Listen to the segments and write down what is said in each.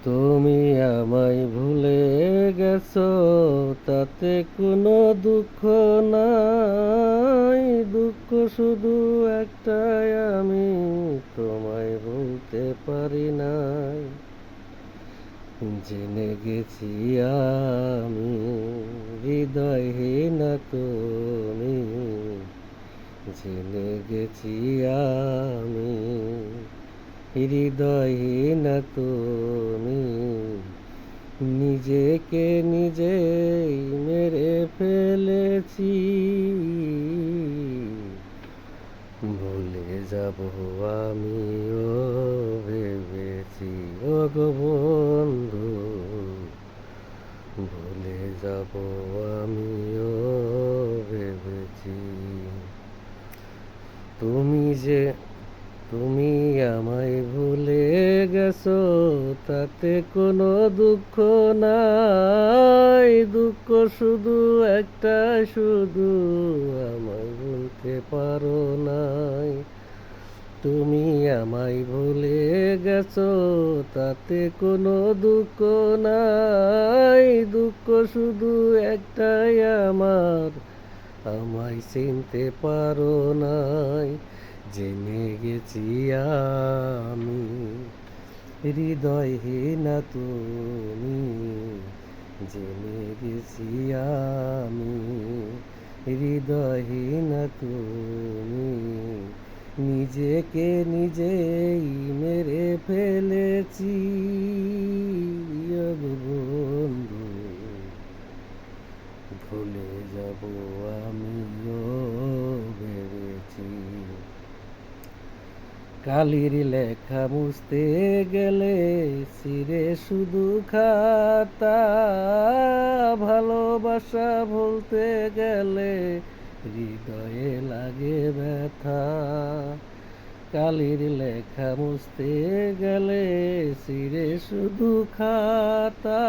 তুমি আমায় ভুলে গেছো, তাতে কোনো দুঃখ নাই। দুঃখ শুধু একটাই, আমি তোমায় ভুলতে পারি নাই। জেনে গেছি আমি হৃদয়হীন তুমি, জেনে গেছি আমি হৃদয়হীন তুমি। নিজেকে নিজেই মেরে ফেলেছি, ভুলে যাব আমিও ভেবেছি। ও গো বন্ধু, ভুলে যাব আমিও ভেবেছি। তুমি আমায় ভুলে গেছো, তাতে কোনো দুঃখ নাই। দুঃখ শুধু একটা, শুধু আমায় ভুলতে পারো নাই। তুমি আমায় ভুলে গেছো, তাতে কোনো দুঃখ নাই। দুঃখ শুধু একটাই আমার, আমায় চিনতে পারো নাই। জেনে গেছি আমি হৃদয়হীন তুমি, জেনে গেছি আমি হৃদয়হীন তুমি। নিজেকে নিজেই মেরে ফেলেছি। ও বন্ধু, ভুলে যাব আমিও ভেবেছি। কালির লেখা মুছতে গেলে ছিঁড়ে শুধু খাতা, ভালোবাসা ভুলতে গেলে হৃদয়ে লাগে ব্যথা। কালির লেখা মুছতে গেলে ছিঁড়ে শুধু খাতা,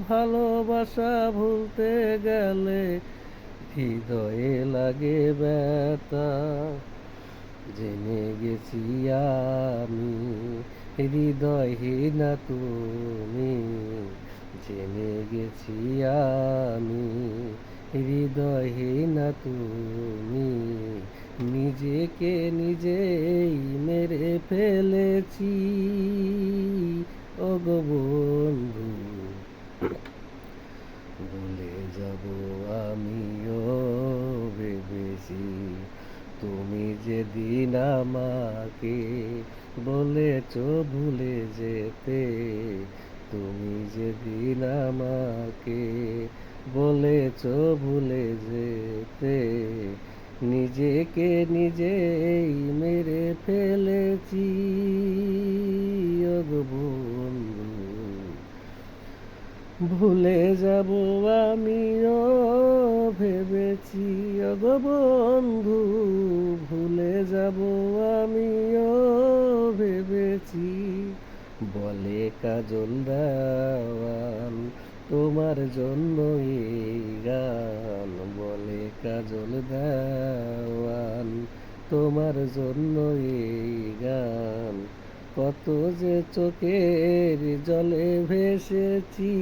ভালোবাসা ভুলতে গেলে হৃদয়ে লাগে ব্যথা। জেনে গেছি আমি হৃদয়হীন তুমি, জেনে গেছি আমি হৃদয়হীন তুমি। নিজেকে নিজেই মেরে ফেলেছি। ও গো বন্ধু, ভুলে যাব আমিও ভেবেছি। তুমি যেদিন আমাকে বলেছ ভুলে যেতে, তুমি যেদিন আমাকে বলেছ ভুলে যেতে, নিজেকে নিজেই মেরে ফেলেছি। ও গো বন্ধু, ভুলে যাব আমিও ভেবেছি। ও গো বন্ধু, ভুলে যাব আমিও ভেবেছি। বলে কাজল দেওয়ান, তোমার জন্য এই গান। বলে কাজল দেওয়ান, তোমার জন্য এই গান। কত যে চোখের জলে ভেসেছি।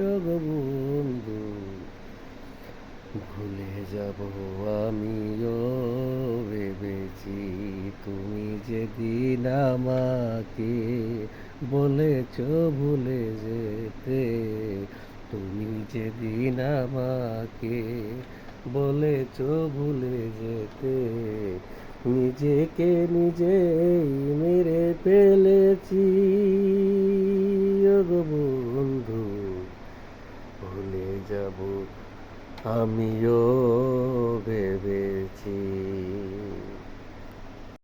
ও গো বন্ধু, ভুলে যাব আমিও ভেবেছি। তুমি যেদিন আমাকে বলেছ ভুলে যেতে, তুমি যেদিন আমাকে বলেছ ভুলে যেতে, নিজেকে নিজেই মেরে ফেলেছি। ও গো বন্ধু, ভুলে যাব আমিও ভেবেছি।